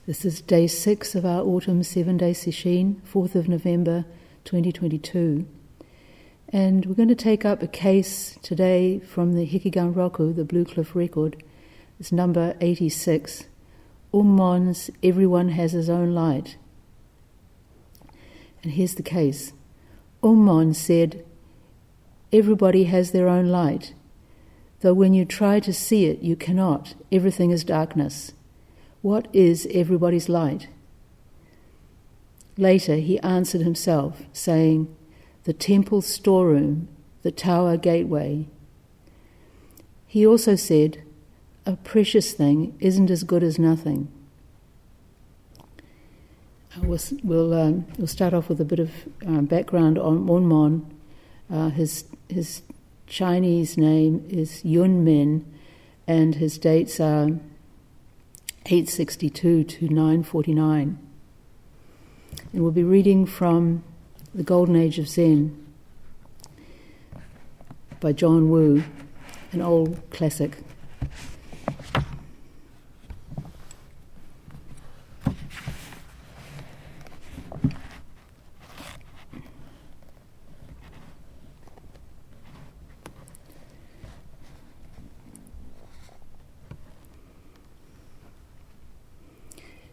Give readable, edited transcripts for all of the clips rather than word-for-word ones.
This is day 6 of our autumn 7-day sesshin, 4th of November 2022. And we're going to take up a case today from the Hekiganroku, the Blue Cliff record. It's number 86, Ummon's Everyone Has His Own Light. And here's the case. Ummon said, everybody has their own light, though when you try to see it, you cannot. Everything is darkness. What is everybody's light? Later he answered himself, saying, the temple storeroom, the tower gateway. He also said, a precious thing isn't as good as nothing. We'll start off with a bit of background on Ummon. His Chinese name is Ummon, and his dates are 862 to 949. And we'll be reading from The Golden Age of Zen by John Wu, an old classic.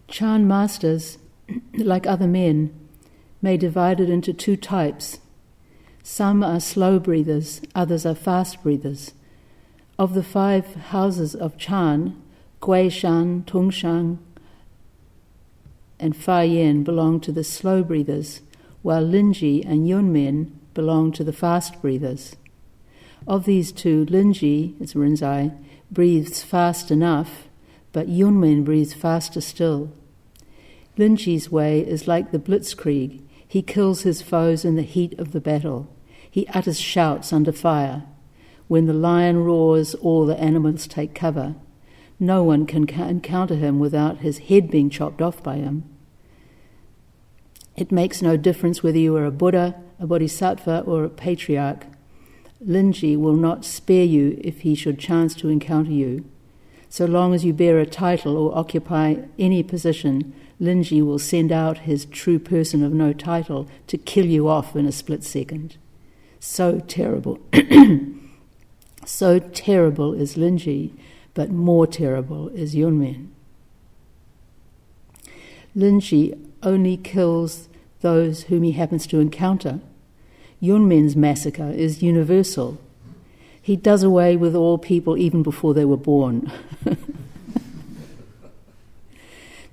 Chan masters, like other men, may divide it into two types. Some are slow breathers, others are fast breathers. Of the 5 houses of Chan, Guishan, Tongshan, and Fayen belong to the slow breathers, while Linji and Yunmen belong to the fast breathers. Of these two, Linji, it's Rinzai, breathes fast enough, but Yunmen breathes faster still. Linji's way is like the blitzkrieg. He kills his foes in the heat of the battle. He utters shouts under fire. When the lion roars, all the animals take cover. No one can encounter him without his head being chopped off by him. It makes no difference whether you are a Buddha, a Bodhisattva, or a patriarch. Linji will not spare you if he should chance to encounter you. So long as you bear a title or occupy any position, Linji will send out his true person of no title to kill you off in a split second. So terrible. So terrible is Linji, but more terrible is Yunmen. Linji only kills those whom he happens to encounter. Yunmen's massacre is universal. He does away with all people even before they were born.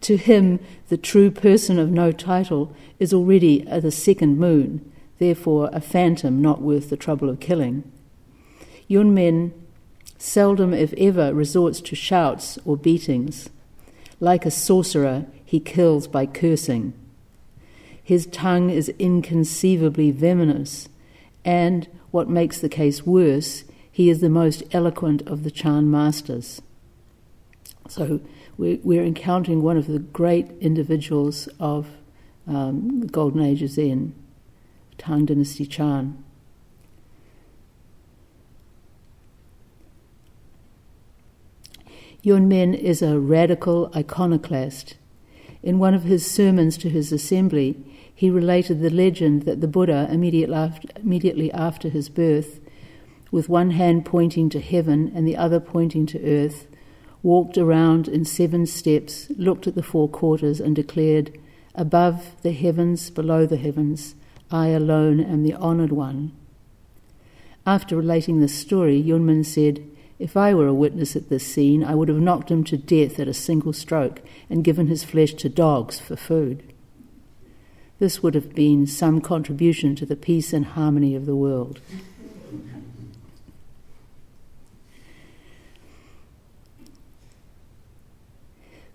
To him, the true person of no title is already the second moon, therefore a phantom not worth the trouble of killing. Yunmen seldom, if ever, resorts to shouts or beatings. Like a sorcerer, he kills by cursing. His tongue is inconceivably venomous, and, what makes the case worse, he is the most eloquent of the Chan masters. So we're encountering one of the great individuals of the Golden Age of Zen, Tang Dynasty Chan. Yunmen is a radical iconoclast. In one of his sermons to his assembly, he related the legend that the Buddha, immediately after his birth, with one hand pointing to heaven and the other pointing to earth, walked around in 7 steps, looked at the 4 quarters and declared, above the heavens, below the heavens, I alone am the honoured one. After relating this story, Yunmen said, if I were a witness at this scene, I would have knocked him to death at a single stroke and given his flesh to dogs for food. This would have been some contribution to the peace and harmony of the world.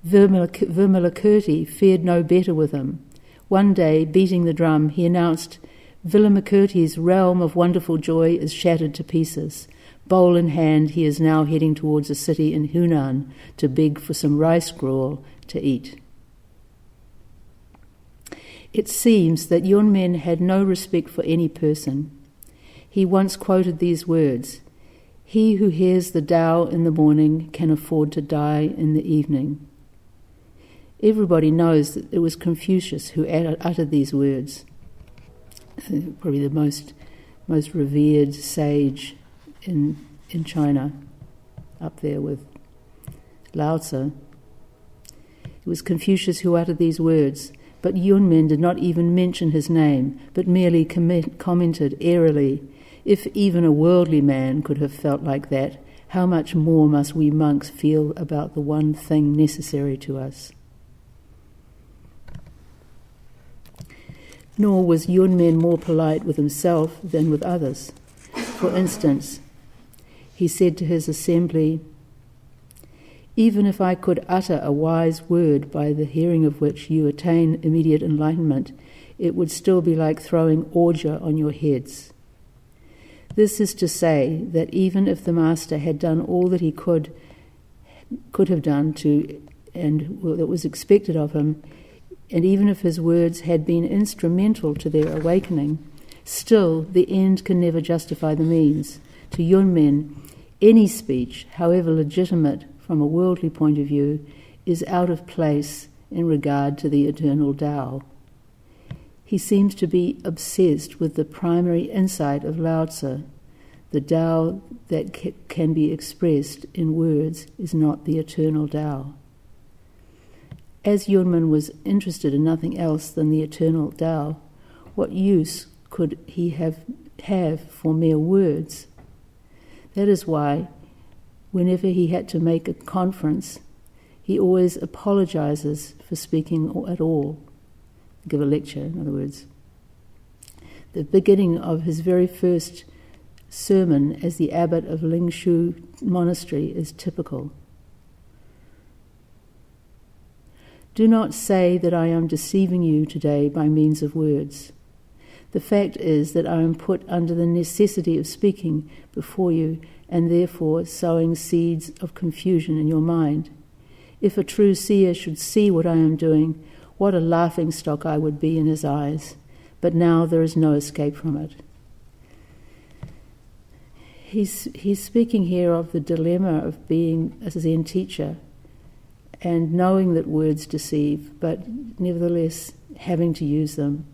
Vimalakirti fared no better with him. One day, beating the drum, he announced, Vimalakirti's realm of wonderful joy is shattered to pieces. Bowl in hand, he is now heading towards a city in Hunan to beg for some rice gruel to eat. It seems that Yunmen had no respect for any person. He once quoted these words, He who hears the Tao in the morning can afford to die in the evening. Everybody knows that it was Confucius who uttered these words. Probably the most revered sage in China, up there with Lao Tzu. It was Confucius who uttered these words, but Ummon did not even mention his name, but merely commented airily, "If even a worldly man could have felt like that, how much more must we monks feel about the one thing necessary to us?" Nor was Ummon more polite with himself than with others. For instance, he said to his assembly, "Even if I could utter a wise word by the hearing of which you attain immediate enlightenment, it would still be like throwing ordure on your heads." This is to say that even if the Master had done all that he could have done and that was expected of him, and even if his words had been instrumental to their awakening, still the end can never justify the means. To Ummon, any speech, however legitimate from a worldly point of view, is out of place in regard to the eternal Tao. He seems to be obsessed with the primary insight of Lao Tzu. The Tao that can be expressed in words is not the eternal Tao. As Ummon was interested in nothing else than the eternal Tao, what use could he have for mere words? That is why, whenever he had to make a conference, he always apologizes for speaking at all, give a lecture, in other words. The beginning of his very first sermon as the abbot of Lingshu Monastery is typical. "Do not say that I am deceiving you today by means of words. The fact is that I am put under the necessity of speaking before you and therefore sowing seeds of confusion in your mind. If a true seer should see what I am doing, what a laughingstock I would be in his eyes. But now there is no escape from it." He's speaking here of the dilemma of being a Zen teacher and knowing that words deceive, but nevertheless having to use them.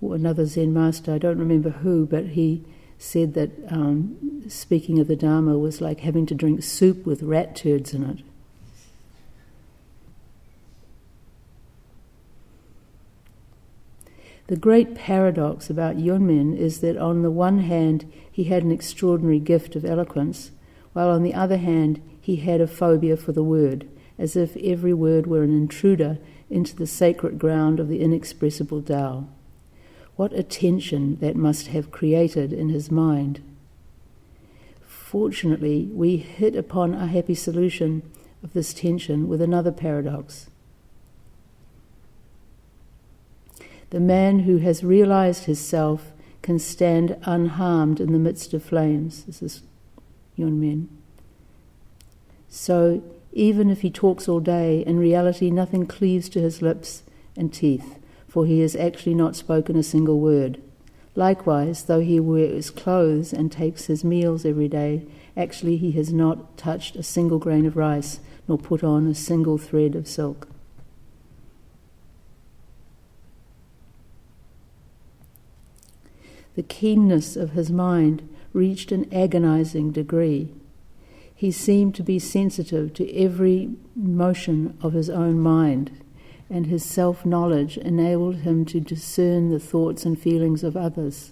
Another Zen master, I don't remember who, but he said that speaking of the Dharma was like having to drink soup with rat turds in it. The great paradox about Ummon is that on the one hand he had an extraordinary gift of eloquence, while on the other hand he had a phobia for the word, as if every word were an intruder into the sacred ground of the inexpressible Tao. What a tension that must have created in his mind. Fortunately, we hit upon a happy solution of this tension with another paradox. The man who has realized his self can stand unharmed in the midst of flames. This is Ummon. So, even if he talks all day, in reality nothing cleaves to his lips and teeth, for he has actually not spoken a single word. Likewise, though he wears clothes and takes his meals every day, actually he has not touched a single grain of rice, nor put on a single thread of silk. The keenness of his mind reached an agonizing degree. He seemed to be sensitive to every motion of his own mind, and his self-knowledge enabled him to discern the thoughts and feelings of others.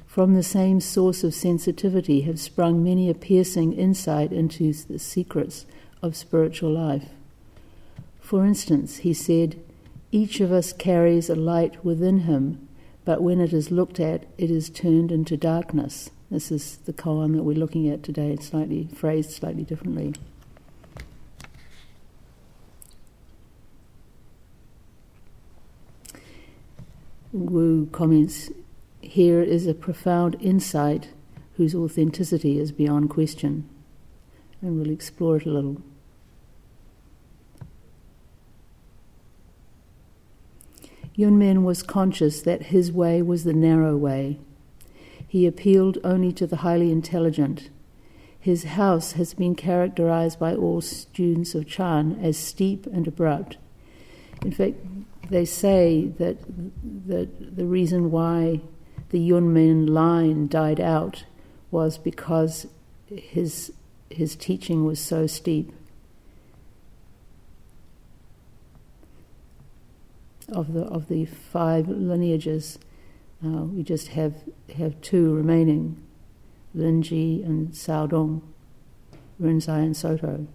From the same source of sensitivity have sprung many a piercing insight into the secrets of spiritual life. For instance, he said, "Each of us carries a light within him, but when it is looked at, it is turned into darkness." This is the koan that we're looking at today. It's phrased slightly differently. Wu comments, "Here is a profound insight whose authenticity is beyond question. And we'll explore it a little. Ummon was conscious that his way was the narrow way. He appealed only to the highly intelligent. His house has been characterized by all students of Chan as steep and abrupt. In fact, they say that the reason why the Ummon line died out was because his teaching was so steep. Of the 5 lineages, we just have 2 remaining, Linji and Saodong, Rinzai and Soto.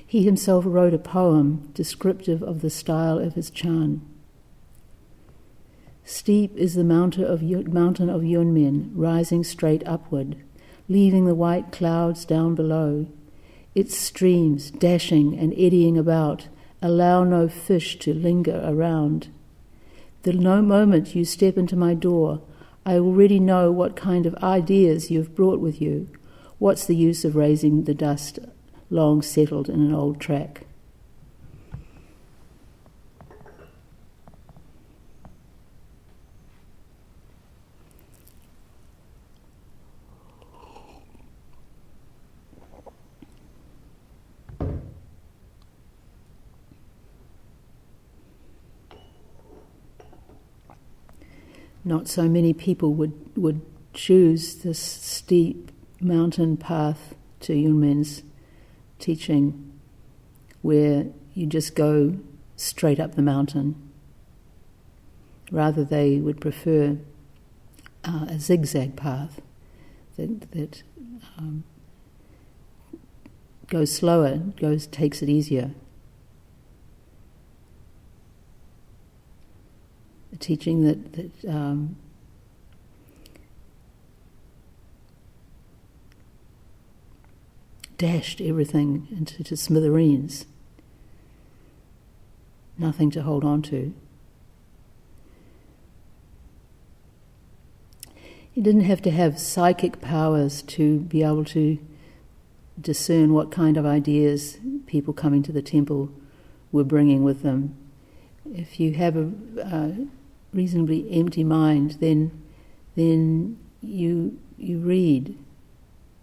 He himself wrote a poem descriptive of the style of his Chan. Steep is the mountain of Ummon, rising straight upward, leaving the white clouds down below. Its streams, dashing and eddying about, allow no fish to linger around. The moment you step into my door, I already know what kind of ideas you've brought with you. What's the use of raising the dust long settled in an old track? Not so many people would choose this steep mountain path to Ummon's teaching, where you just go straight up the mountain. Rather, they would prefer a zigzag path that goes slower, takes it easier. A teaching that dashed everything into smithereens. Nothing to hold on to. He didn't have to have psychic powers to be able to discern what kind of ideas people coming to the temple were bringing with them. If you have a reasonably empty mind, then you read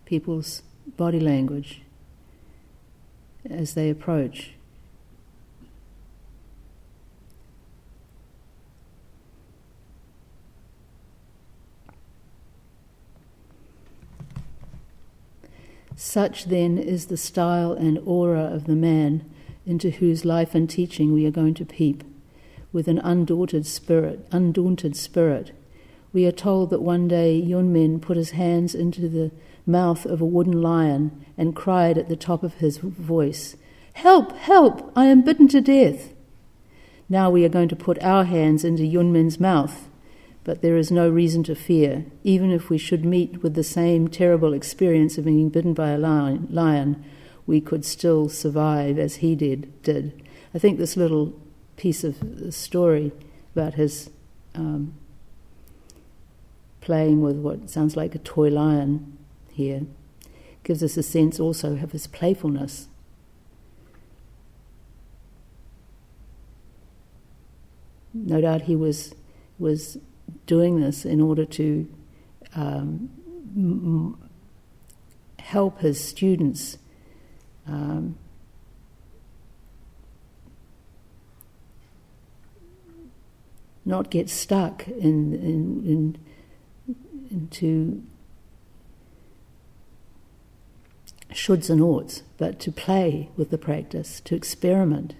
people's body language as they approach. Such then is the style and aura of the man into whose life and teaching we are going to peep. With an undaunted spirit, we are told that one day Ummon put his hands into the mouth of a wooden lion and cried at the top of his voice, "Help, help, I am bitten to death." Now we are going to put our hands into Ummon's mouth, but there is no reason to fear. Even if we should meet with the same terrible experience of being bitten by a lion, we could still survive as he did. I think this little piece of the story about his playing with what sounds like a toy lion here gives us a sense also of his playfulness. No doubt he was doing this in order to help his students not get stuck into shoulds and oughts, but to play with the practice, to experiment.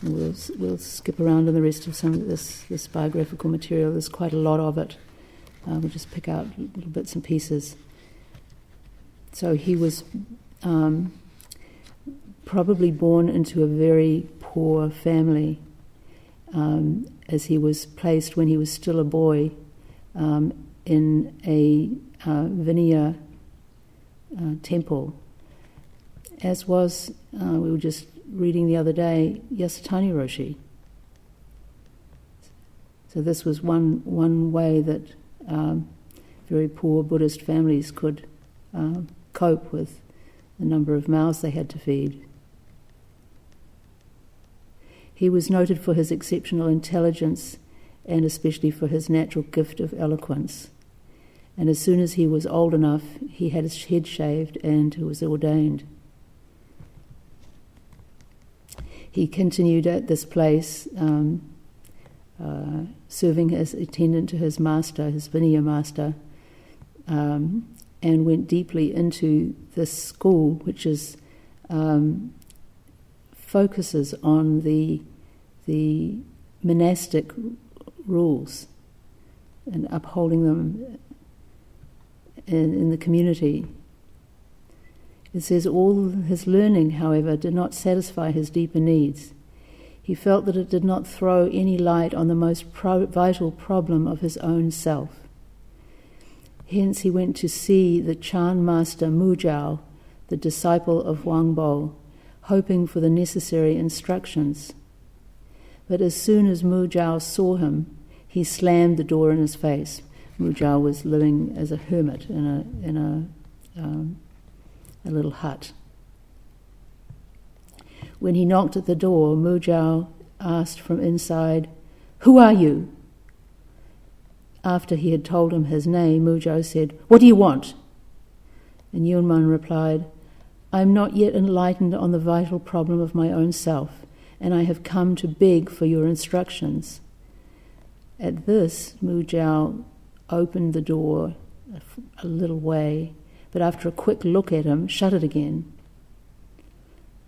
We'll skip around on the rest of some of this biographical material. There's quite a lot of it. We'll just pick out little bits and pieces. So he was probably born into a very poor family, as he was placed when he was still a boy in in a Vinaya temple, as was, we were just reading the other day, Yasutani Roshi. So this was one way that very poor Buddhist families could cope with the number of mouths they had to feed. He was noted for his exceptional intelligence and especially for his natural gift of eloquence. And as soon as he was old enough, he had his head shaved and was ordained. He continued at this place, serving as attendant to his master, his Vinaya master, and went deeply into this school, which is focuses on the monastic rules and upholding them in the community. It says, all his learning, however, did not satisfy his deeper needs. He felt that it did not throw any light on the most vital problem of his own self. Hence he went to see the Chan master Mujao, the disciple of Wang Bo, hoping for the necessary instructions. But as soon as Mujao saw him, he slammed the door in his face. Mujao was living as a hermit in a little hut. When he knocked at the door, Mujao asked from inside, "Who are you?" After he had told him his name, Mujao said, "What do you want?" And Ummon replied, "I am not yet enlightened on the vital problem of my own self, and I have come to beg for your instructions." At this, Mujao opened the door a little way, but after a quick look at him, shut it again.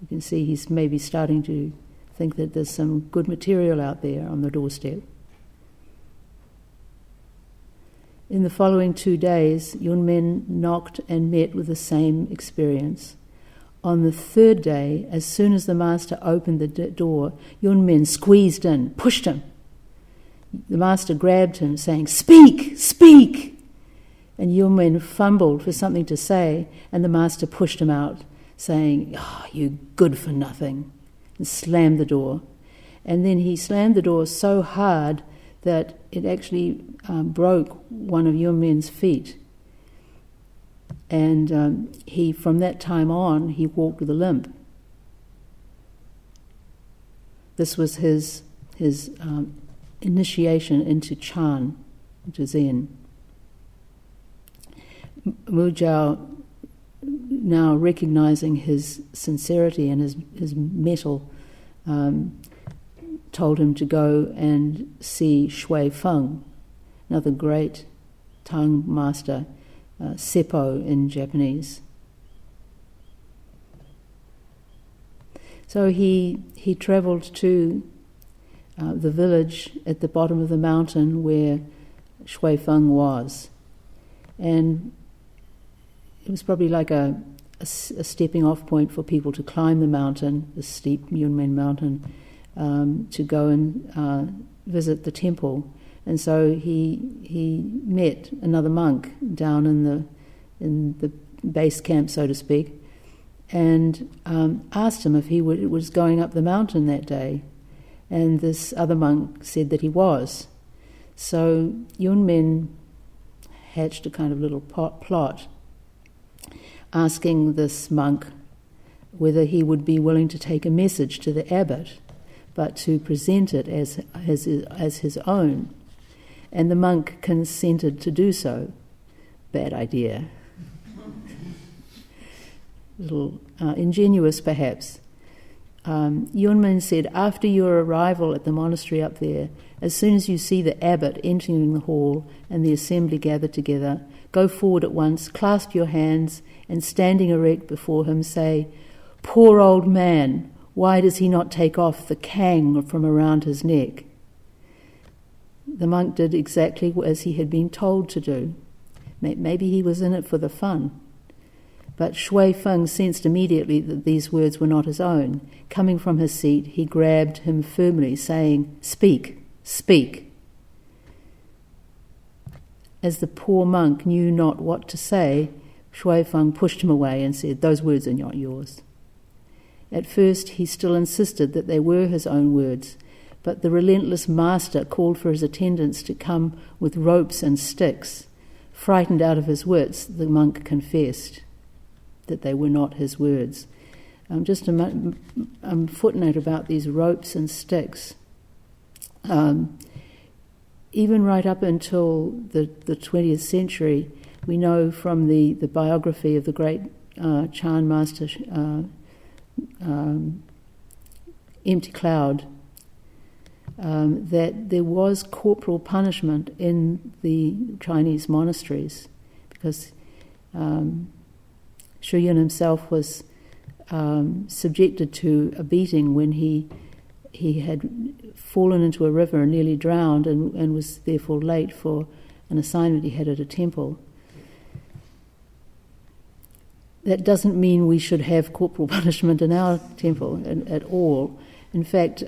You can see he's maybe starting to think that there's some good material out there on the doorstep. In the following 2 days, Ummon knocked and met with the same experience. On the third day, as soon as the master opened the door, Ummon squeezed in, pushed him. The master grabbed him, saying, "Speak, speak!" And Ummon fumbled for something to say, and the master pushed him out, saying, "Oh, you good for nothing," and slammed the door. And then he slammed the door so hard that it actually broke one of Ummon's feet. And he, from that time on, he walked with a limp. This was his initiation into Chan, into Zen. Mujao, now recognizing his sincerity and his mettle, told him to go and see Shui Feng, another great tongue master, Seppo in Japanese. So he travelled to the village at the bottom of the mountain where Shui Feng was, and it was probably like a stepping off point for people to climb the mountain, the steep Ummon mountain, to go and visit the temple. And so he met another monk down in the base camp, so to speak, and asked him if he was going up the mountain that day. And this other monk said that he was. So Ummon hatched a kind of little plot, asking this monk whether he would be willing to take a message to the abbot, but to present it as his own. And the monk consented to do so. Bad idea. A little ingenuous, perhaps. Ummon said, "After your arrival at the monastery up there, as soon as you see the abbot entering the hall and the assembly gathered together, go forward at once, clasp your hands, and standing erect before him say, 'Poor old man, why does he not take off the kang from around his neck?'" The monk did exactly as he had been told to do. Maybe he was in it for the fun. But Shui Feng sensed immediately that these words were not his own. Coming from his seat, he grabbed him firmly, saying, "Speak, speak." As the poor monk knew not what to say, Shui Feng pushed him away and said, "Those words are not yours." At first he still insisted that they were his own words, but the relentless master called for his attendants to come with ropes and sticks. Frightened out of his wits, the monk confessed that they were not his words. Just a footnote about these ropes and sticks. Even right up until the 20th century, we know from the biography of the great Chan master Empty Cloud that there was corporal punishment in the Chinese monasteries, because Shuyun himself was subjected to a beating when he had fallen into a river and nearly drowned, and was therefore late for an assignment he had at a temple. That doesn't mean we should have corporal punishment in our temple at all. In fact,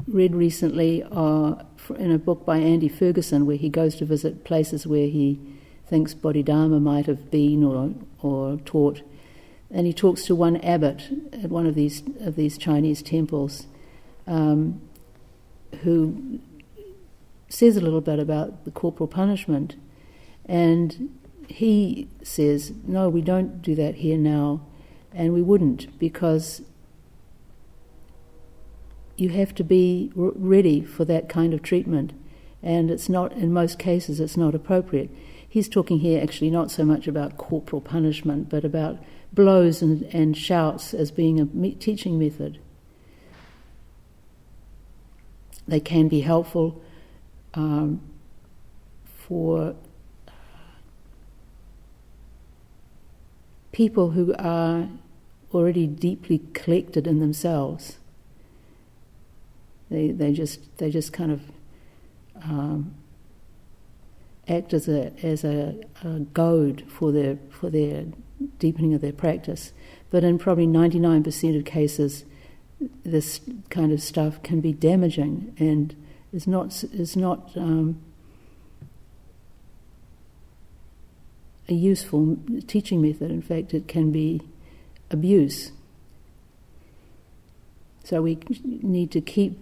read recently in a book by Andy Ferguson where he goes to visit places where he thinks Bodhidharma might have been or taught, and he talks to one abbot at one of these Chinese temples who says a little bit about the corporal punishment, and he says, "No, we don't do that here now, and we wouldn't, because you have to be ready for that kind of treatment, and it's not, in most cases, it's not appropriate." He's talking here actually not so much about corporal punishment, but about blows and shouts as being a teaching method. They can be helpful for people who are already deeply collected in themselves. They just kind of act as a goad for their deepening of their practice. But in probably 99% of cases, this kind of stuff can be damaging and is not a useful teaching method. In fact, it can be abuse. So we need to keep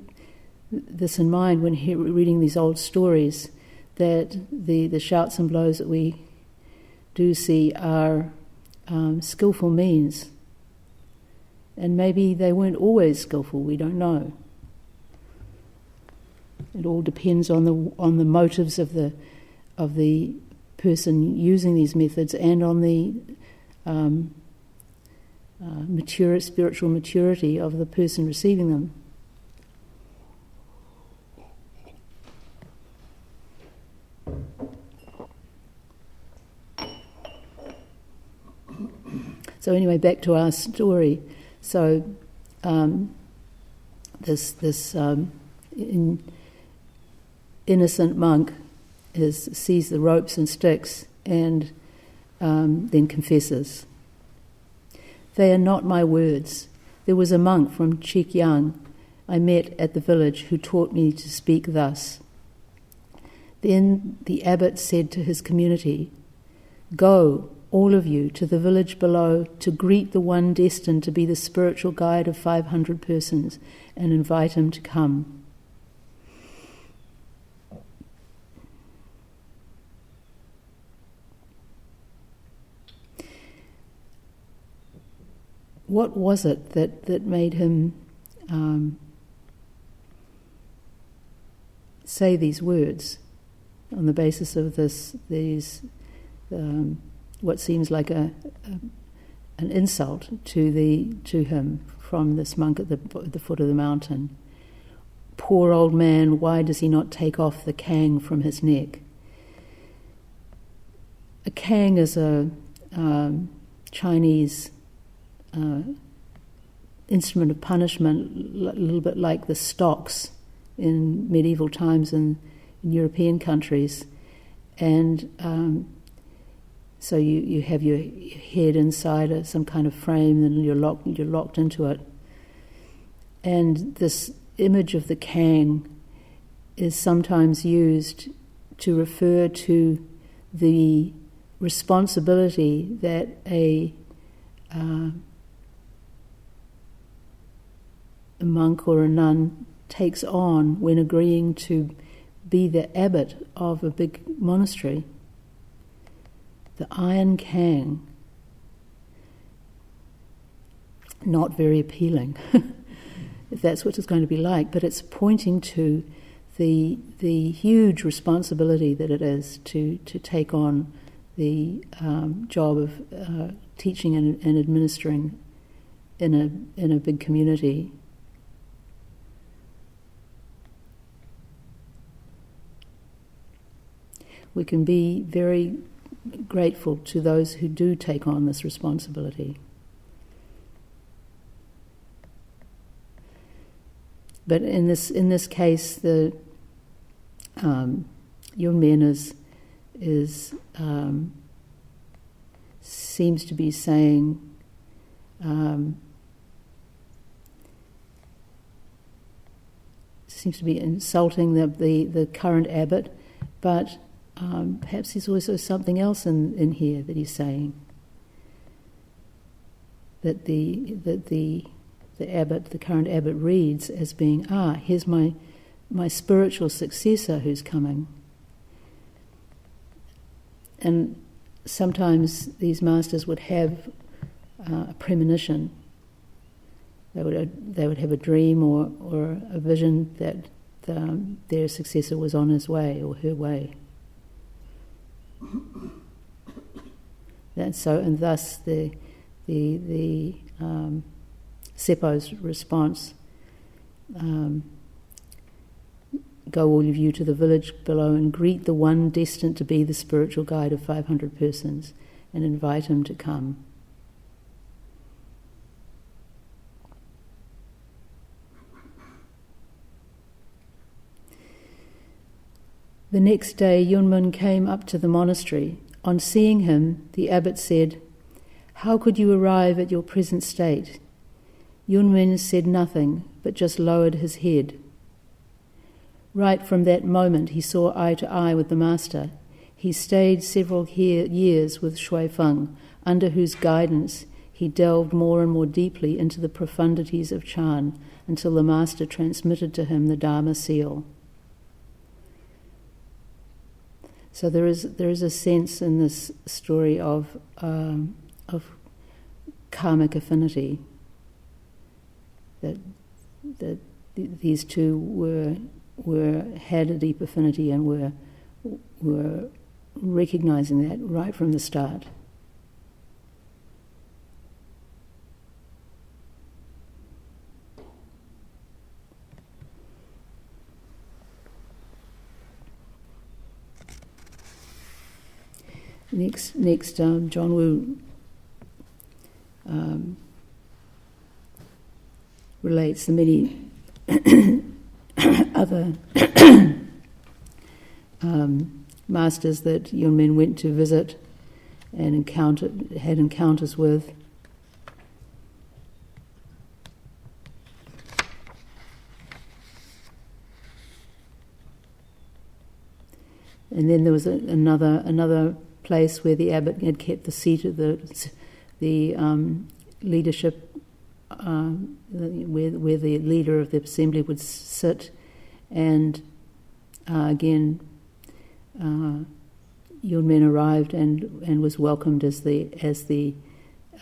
this in mind when reading these old stories, that the shouts and blows that we do see are skillful means. And maybe they weren't always skillful, we don't know. It all depends on the motives of the person using these methods, and on the spiritual maturity of the person receiving them. So anyway, back to our story. So this innocent monk sees the ropes and sticks and then confesses. "They are not my words. There was a monk from Chekiang I met at the village who taught me to speak thus." Then the abbot said to his community, "Go, all of you, to the village below to greet the one destined to be the spiritual guide of 500 persons and invite him to come." What was it that made him say these words on the basis of these what seems like an insult to him from this monk at the foot of the mountain? "Poor old man, why does he not take off the kang from his neck?" A kang is a Chinese instrument of punishment, a little bit like the stocks in medieval times in European countries. And so you have your head inside some kind of frame, and you're locked into it. And this image of the kang is sometimes used to refer to the responsibility that a monk or a nun takes on when agreeing to be the abbot of a big monastery. The iron kang, not very appealing, if that's what it's going to be like, but it's pointing to the huge responsibility that it is to take on the job of teaching and administering in a big community. We can be very grateful to those who do take on this responsibility. But in this case, the Ummon seems to be saying seems to be insulting the current abbot, but perhaps there's also something else in here that he's saying, that the abbot, the current abbot, reads as being, here's my spiritual successor who's coming. And sometimes these masters would have a premonition. They would have a dream or a vision that their successor was on his way or her way. And thus the Seppo's response, go all of you to the village below and greet the one destined to be the spiritual guide of 500 persons and invite him to come. The next day Ummon came up to the monastery. On seeing him, the abbot said, "How could you arrive at your present state?" Ummon said nothing, but just lowered his head. Right from that moment he saw eye to eye with the master. He stayed several years with Shui Feng, under whose guidance he delved more and more deeply into the profundities of Chan, until the master transmitted to him the Dharma seal. So there is a sense in this story of karmic affinity, that these two had a deep affinity and were recognizing that right from the start. Next, John Woo relates the many other masters that Ummon went to visit and had encounters with. And then there was another place where the abbot had kept the seat of the leadership, where the leader of the assembly would sit, and again, Ummon arrived and was welcomed as the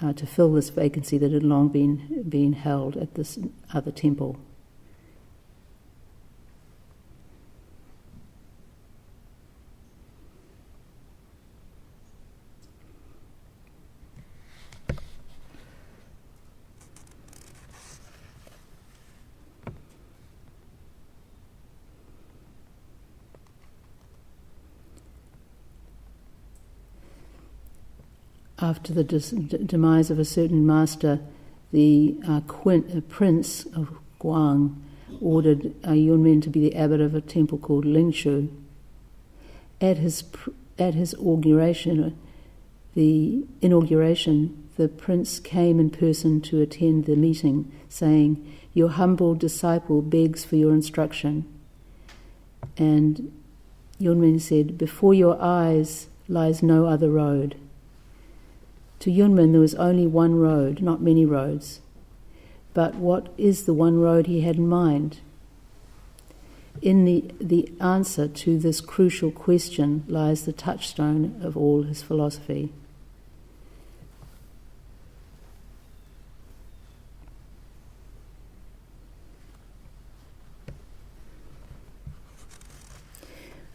to fill this vacancy that had long been held at this other temple. After the demise of a certain master, the prince of Guang ordered Ummon to be the abbot of a temple called Lingshu. At his inauguration, the prince came in person to attend the meeting, saying, "Your humble disciple begs for your instruction." And Ummon said, "Before your eyes lies no other road." To Ummon there was only one road, not many roads. But what is the one road he had in mind? In the answer to this crucial question lies the touchstone of all his philosophy.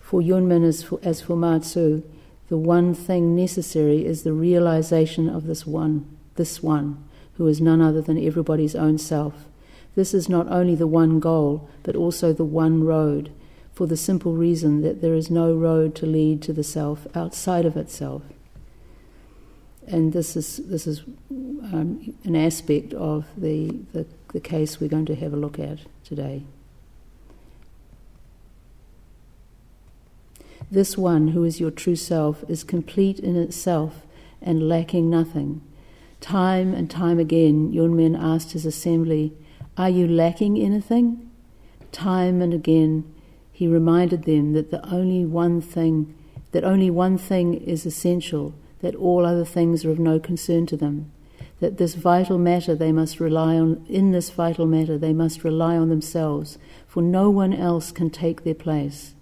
For Ummon, as for Matsu, the one thing necessary is the realization of this one, who is none other than everybody's own self. This is not only the one goal, but also the one road, for the simple reason that there is no road to lead to the self outside of itself. And this is an aspect of the case we're going to have a look at today. This one, who is your true self, is complete in itself and lacking nothing. Time and time again, Ummon asked his assembly, "Are you lacking anything?" Time and again, he reminded them that only one thing is essential, that all other things are of no concern to them, that this vital matter they must rely on. In this vital matter, they must rely on themselves, for no one else can take their place.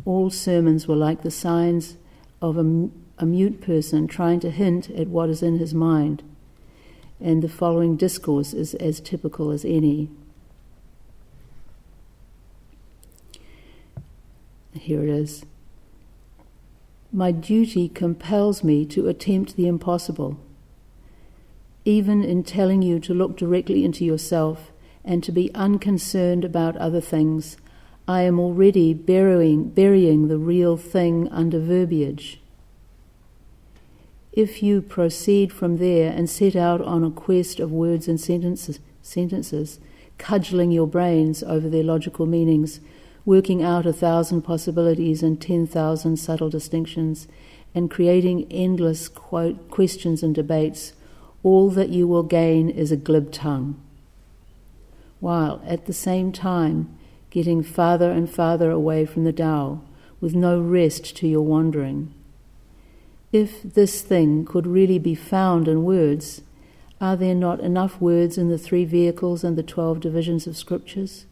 All sermons were like the signs of a mute person trying to hint at what is in his mind, and the following discourse is as typical as any. Here it is. My duty compels me to attempt the impossible. Even in telling you to look directly into yourself and to be unconcerned about other things, I am already burying the real thing under verbiage. If you proceed from there and set out on a quest of words and sentences, cudgelling your brains over their logical meanings, working out 1,000 possibilities and 10,000 subtle distinctions, and creating endless questions and debates, all that you will gain is a glib tongue, while at the same time getting farther and farther away from the Tao, with no rest to your wandering. If this thing could really be found in words, are there not enough words in the 3 vehicles and the 12 divisions of scriptures?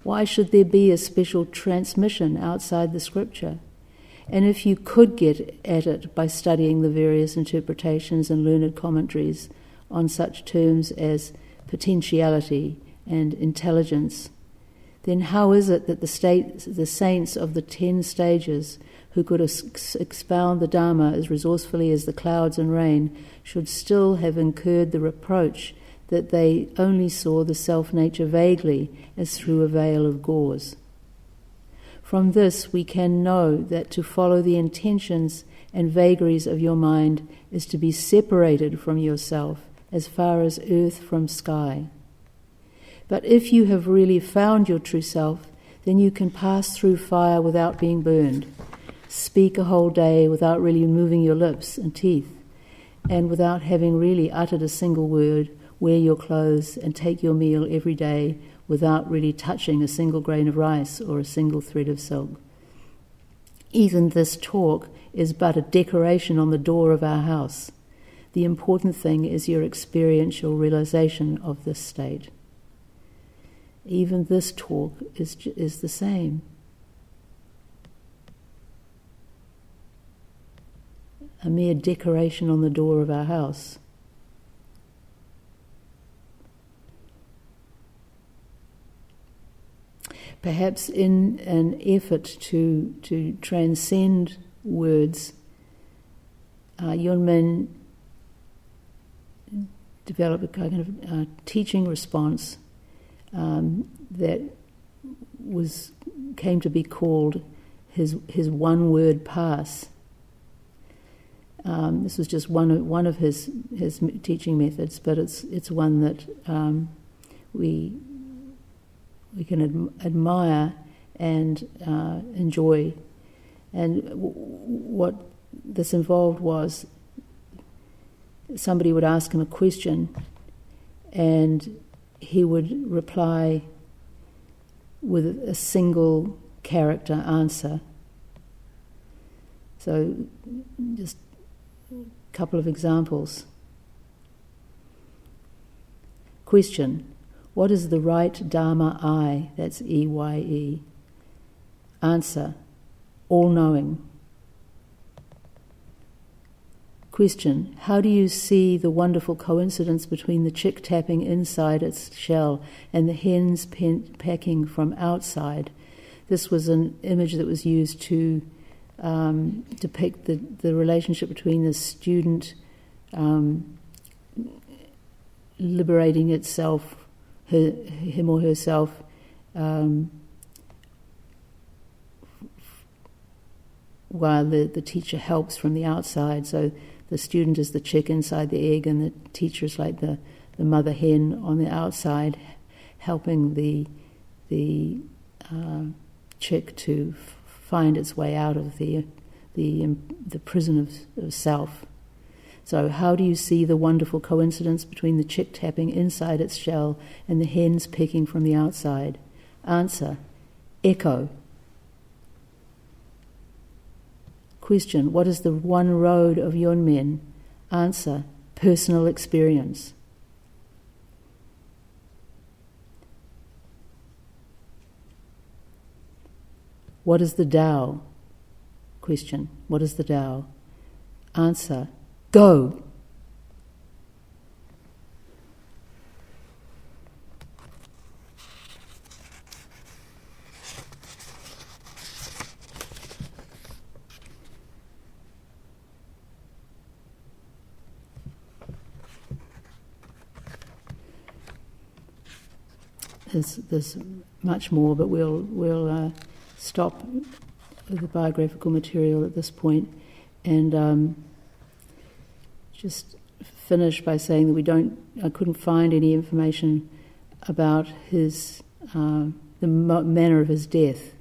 Why should there be a special transmission outside the scripture? And if you could get at it by studying the various interpretations and learned commentaries on such terms as potentiality and intelligence, then how is it that the saints of the 10 stages, who could expound the Dharma as resourcefully as the clouds and rain, should still have incurred the reproach that they only saw the self-nature vaguely as through a veil of gauze? From this we can know that to follow the intentions and vagaries of your mind is to be separated from yourself as far as earth from sky. But if you have really found your true self, then you can pass through fire without being burned, speak a whole day without really moving your lips and teeth, and without having really uttered a single word, wear your clothes and take your meal every day without really touching a single grain of rice or a single thread of silk. Even this talk is but a decoration on the door of our house. The important thing is your experiential realization of this state. Even this talk is the same. A mere decoration on the door of our house. Perhaps in an effort to transcend words, Ummon developed a kind of teaching response that came to be called his one-word pass. This was just one of his teaching methods, but it's one that we can admire and enjoy. And what this involved was somebody would ask him a question, and he would reply with a single character, answer. So just a couple of examples. Question: what is the right Dharma I? That's E-Y-E. Answer: all-knowing. Question: how do you see the wonderful coincidence between the chick tapping inside its shell and the hens pecking from outside? This was an image that was used to depict the relationship between the student liberating itself, him or herself, while the teacher helps from the outside. So the student is the chick inside the egg, and the teacher is like the mother hen on the outside, helping the chick to find its way out of the prison of self. So how do you see the wonderful coincidence between the chick tapping inside its shell and the hens pecking from the outside? Answer: echo. Question: what is the one road of Ummon? Answer: personal experience. What is the Tao? Question: what is the Tao? Answer: go. There's much more, but we'll stop with the biographical material at this point, and just finish by saying that I couldn't find any information about his the manner of his death.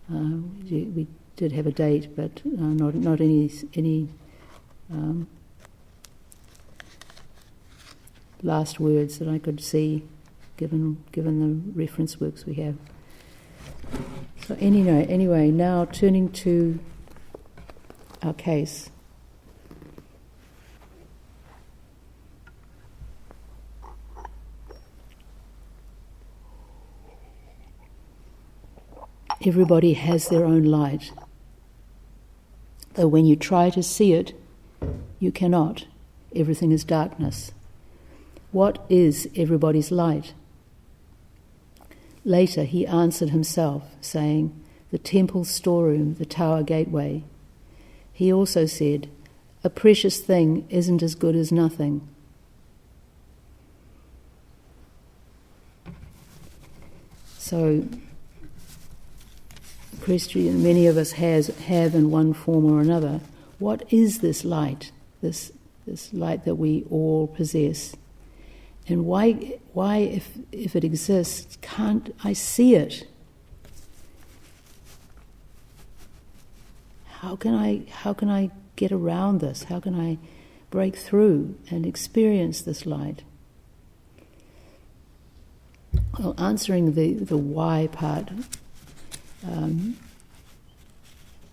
We did have a date, but not any last words that I could see, given the reference works we have. So anyway, now turning to our case. Everybody has their own light, though when you try to see it, you cannot. Everything is darkness. What is everybody's light? Later he answered himself, saying, the temple storeroom, the tower gateway. He also said, a precious thing isn't as good as nothing. So, question many of us have in one form or another. What is this light? This light that we all possess? And why, if it exists, can't I see it? How can I get around this? How can I break through and experience this light? Well, answering the why part,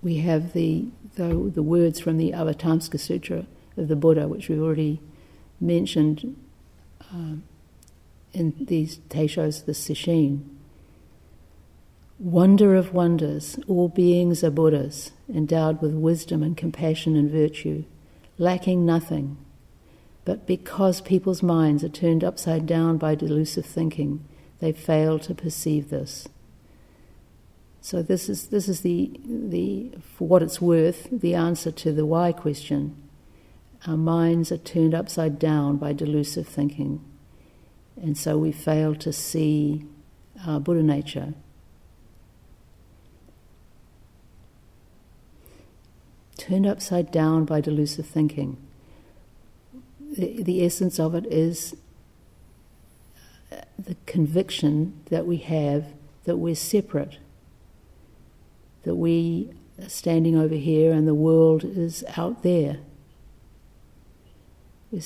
we have the words from the Avatamsaka Sutra of the Buddha, which we already mentioned in these Teishos, the Sesshin. Wonder of wonders, all beings are Buddhas, endowed with wisdom and compassion and virtue, lacking nothing. But because people's minds are turned upside down by delusive thinking, they fail to perceive this. So this is the for what it's worth, the answer to the why question. Our minds are turned upside down by delusive thinking, and so we fail to see our Buddha nature. Turned upside down by delusive thinking. The essence of it is the conviction that we have that we're separate, that we are standing over here and the world is out there. We're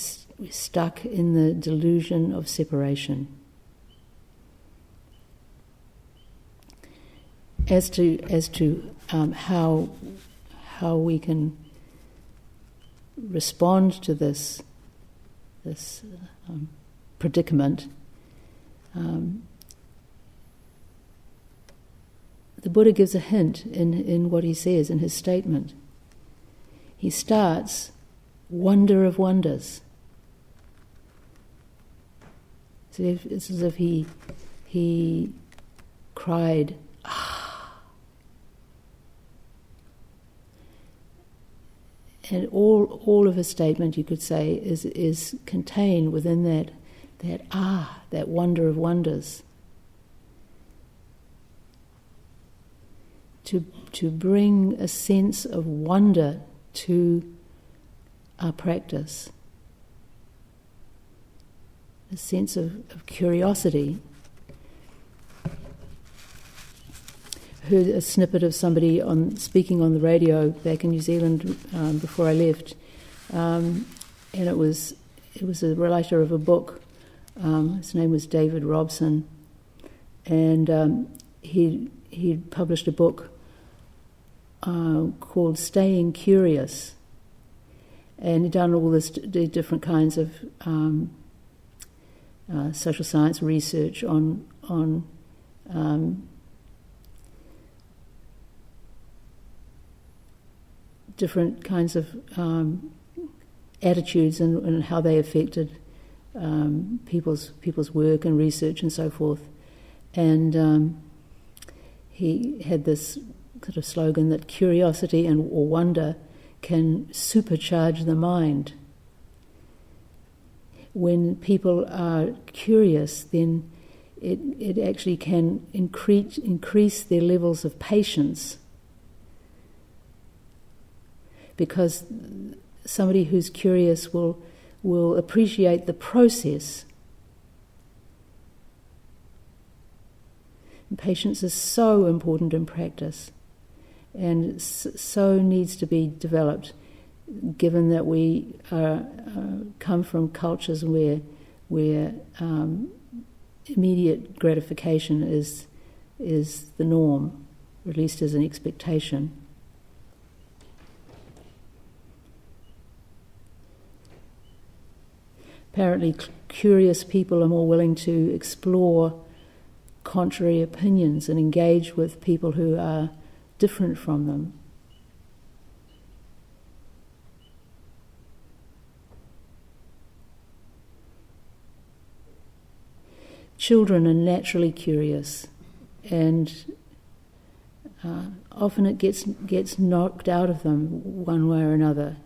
stuck in the delusion of separation. as to how we can respond to this predicament, the Buddha gives a hint in what he says in his statement. He starts, wonder of wonders. It's as if he cried, ah. And all of his statement, you could say, is contained within that wonder of wonders. To bring a sense of wonder to our practice, a sense of curiosity. I heard a snippet of somebody speaking on the radio back in New Zealand before I left, and it was a writer of a book. His name was David Robson, and he published a book called Staying Curious, and he'd done all the different kinds of social science research on different kinds of attitudes and how they affected people's work and research and so forth. And he had this sort of slogan that curiosity or wonder can supercharge the mind. When people are curious, then it actually can increase their levels of patience, because somebody who's curious will appreciate the process. And patience is so important in practice, and so needs to be developed, given that we come from cultures where immediate gratification is the norm, or at least as an expectation. Apparently, curious people are more willing to explore contrary opinions and engage with people who are different from them. Children are naturally curious, and often it gets knocked out of them one way or another,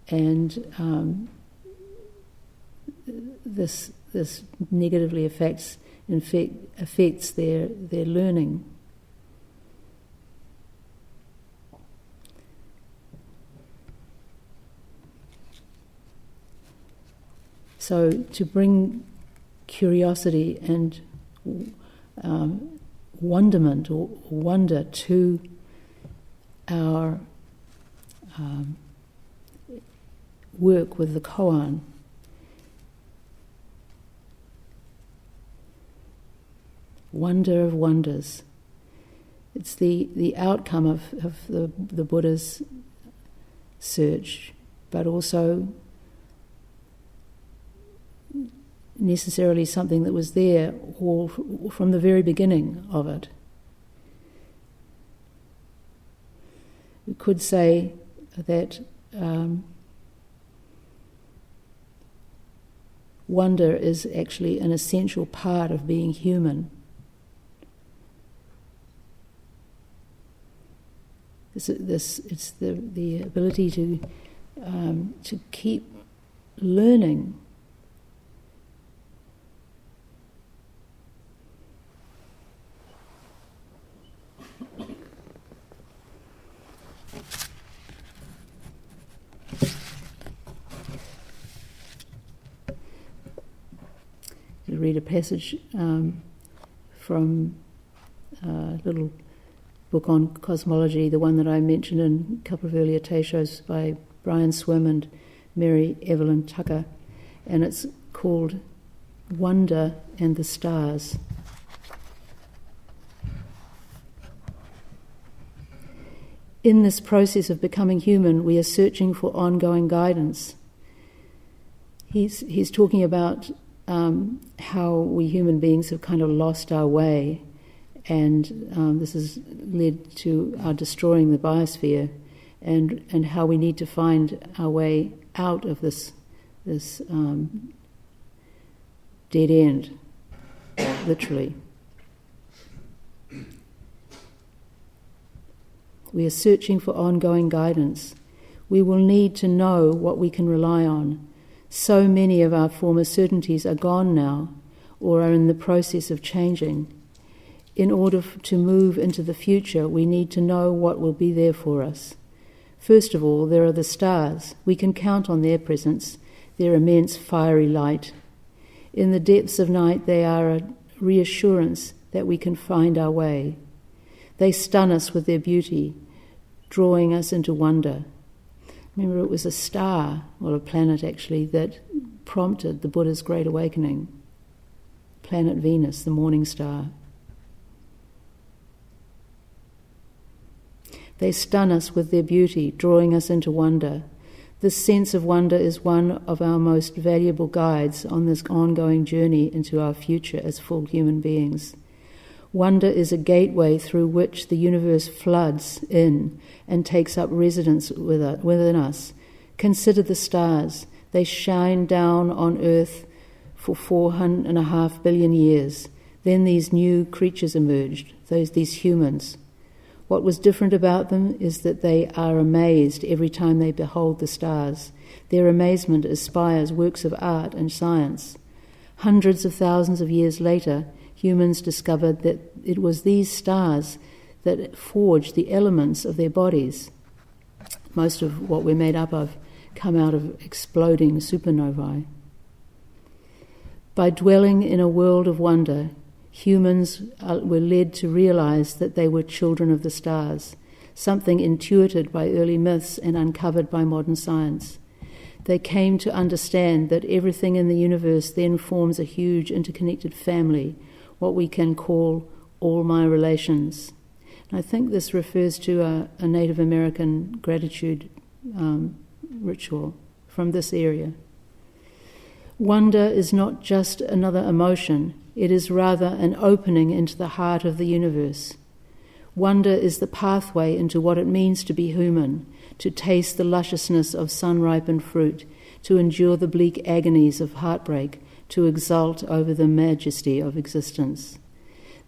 and this negatively affects their learning. So to bring curiosity and wonderment or wonder to our work with the koan, wonder of wonders. It's the outcome of the Buddha's search, but also necessarily something that was there all from the very beginning of it. We could say that wonder is actually an essential part of being human. It's the ability to keep learning. To read a passage from a little book on cosmology, the one that I mentioned in a couple of earlier Teishos by Brian Swim and Mary Evelyn Tucker, and it's called Wonder and the Stars. In this process of becoming human, we are searching for ongoing guidance. He's talking about how we human beings have kind of lost our way, and this has led to our destroying the biosphere, and how we need to find our way out of this dead end, literally. We are searching for ongoing guidance. We will need to know what we can rely on. So many of our former certainties are gone now, or are in the process of changing. In order to move into the future, we need to know what will be there for us. First of all, there are the stars. We can count on their presence, their immense fiery light. In the depths of night, they are a reassurance that we can find our way. They stun us with their beauty, drawing us into wonder. Remember, it was a star, or a planet actually, that prompted the Buddha's Great Awakening. Planet Venus, the morning star. They stun us with their beauty, drawing us into wonder. This sense of wonder is one of our most valuable guides on this ongoing journey into our future as full human beings. Wonder is a gateway through which the universe floods in and takes up residence within us. Consider the stars. They shine down on Earth for 4.5 billion years. Then these new creatures emerged, these humans. What was different about them is that they are amazed every time they behold the stars. Their amazement inspires works of art and science. Hundreds of thousands of years later, humans discovered that it was these stars that forged the elements of their bodies. Most of what we're made up of come out of exploding supernovae. By dwelling in a world of wonder, humans were led to realize that they were children of the stars, something intuited by early myths and uncovered by modern science. They came to understand that everything in the universe then forms a huge interconnected family, what we can call all my relations. And I think this refers to a Native American gratitude ritual from this area. Wonder is not just another emotion, it is rather an opening into the heart of the universe. Wonder is the pathway into what it means to be human, to taste the lusciousness of sun-ripened fruit, to endure the bleak agonies of heartbreak, to exult over the majesty of existence.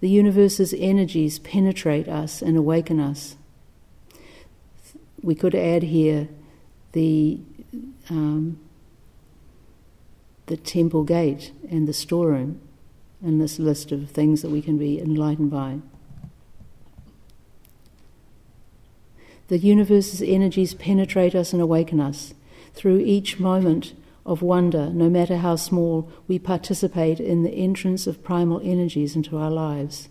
The universe's energies penetrate us and awaken us. We could add here the temple gate and the storeroom in this list of things that we can be enlightened by. The universe's energies penetrate us and awaken us. Through each moment of wonder, no matter how small, we participate in the entrance of primal energies into our lives.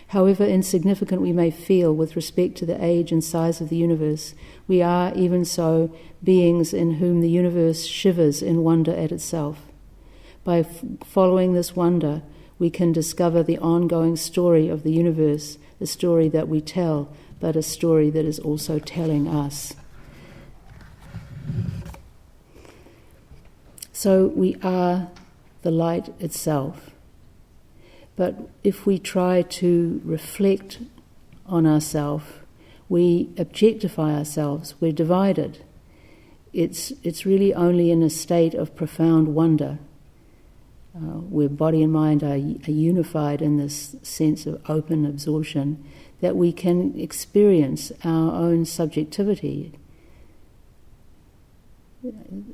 However insignificant we may feel with respect to the age and size of the universe, we are, even so, beings in whom the universe shivers in wonder at itself. By following this wonder, we can discover the ongoing story of the universe, a story that we tell, but a story that is also telling us. So we are the light itself. But if we try to reflect on ourselves, we objectify ourselves, we're divided. It's really only in a state of profound wonder, where body and mind are unified in this sense of open absorption, that we can experience our own subjectivity.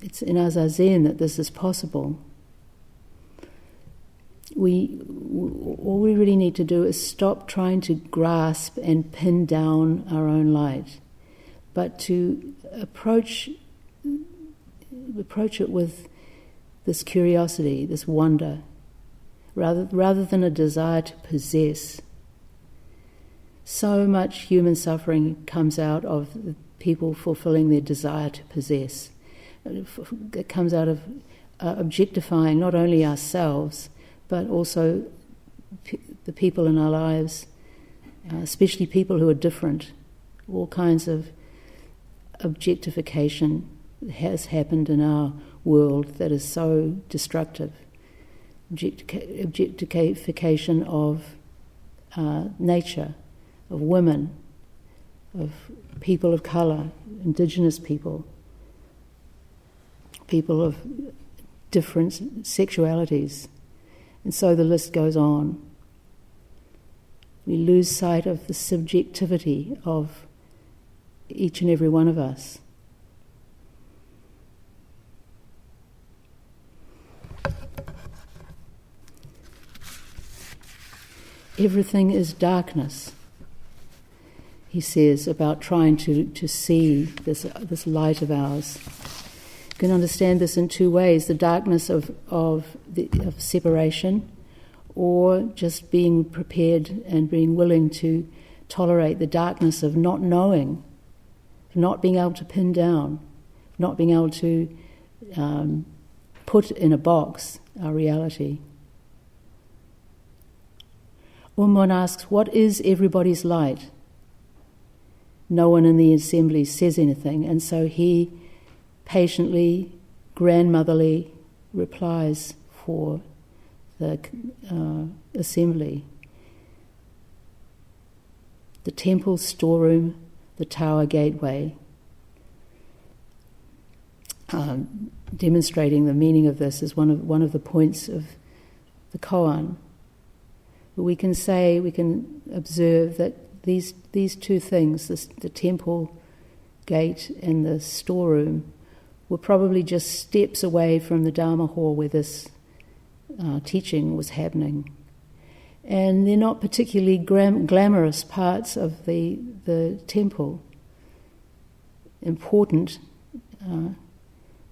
It's in our zazen that this is possible. All we really need to do is stop trying to grasp and pin down our own light, but to approach it with this curiosity, this wonder, rather than a desire to possess. So much human suffering comes out of people fulfilling their desire to possess. It comes out of objectifying not only ourselves, but also the people in our lives, especially people who are different all kinds of objectification has happened in our world that is so destructive. Objectification of nature, of women, of people of colour, indigenous people, people of different sexualities. And so the list goes on. We lose sight of the subjectivity of each and every one of us. Everything is darkness, he says, about trying to see this light of ours. You can understand this in two ways: the darkness of separation, or just being prepared and being willing to tolerate the darkness of not knowing, not being able to pin down, not being able to put in a box our reality. Ummon asks, what is everybody's light? No one in the assembly says anything, and so he patiently, grandmotherly replies for the assembly. The temple storeroom, the tower gateway. Demonstrating the meaning of this is one of the points of the koan. But we can observe that these two things, the temple gate and the storeroom, were probably just steps away from the Dharma hall where this teaching was happening. And they're not particularly glamorous parts of the temple. Important,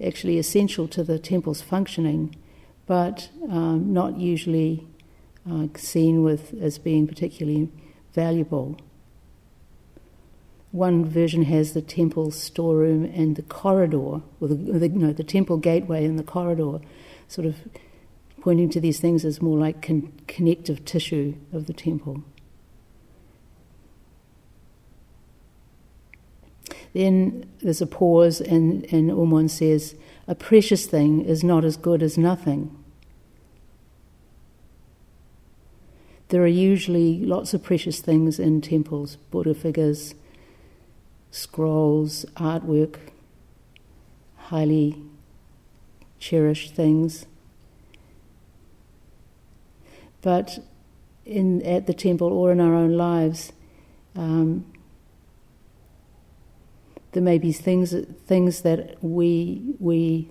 actually essential to the temple's functioning, but not usually seen as being particularly valuable. One version has the temple storeroom and the corridor, or the temple gateway and the corridor, sort of pointing to these things as more like connective tissue of the temple. Then there's a pause, and Ummon says, a precious thing is not as good as nothing. There are usually lots of precious things in temples, Buddha figures, scrolls, artwork, highly cherished things. But at the temple or in our own lives, there may be things that we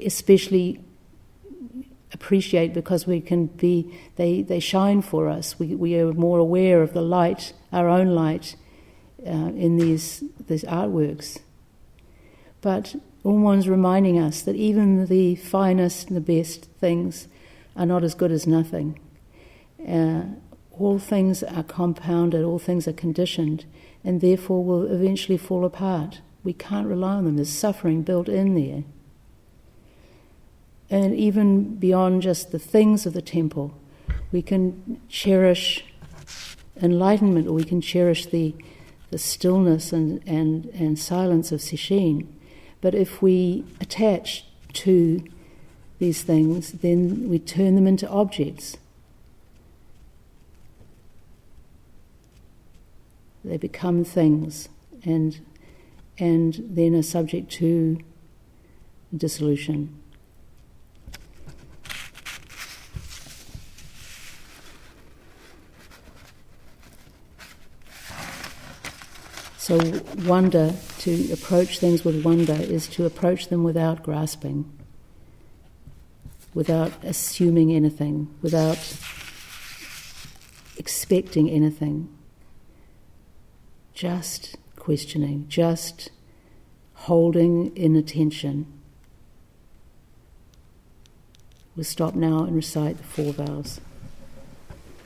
especially appreciate because they shine for us. We are more aware of the light, our own light, in these artworks. But Ummon's reminding us that even the finest and the best things are not as good as nothing. All things are compounded, all things are conditioned, and therefore will eventually fall apart. We can't rely on them. There's suffering built in there. And even beyond just the things of the temple, we can cherish enlightenment, or we can cherish the stillness and silence of Sesshin. But if we attach to these things, then we turn them into objects. They become things and then are subject to dissolution. So wonder, to approach things with wonder, is to approach them without grasping, without assuming anything, without expecting anything. Just questioning, just holding in attention. We'll stop now and recite the 4 vows.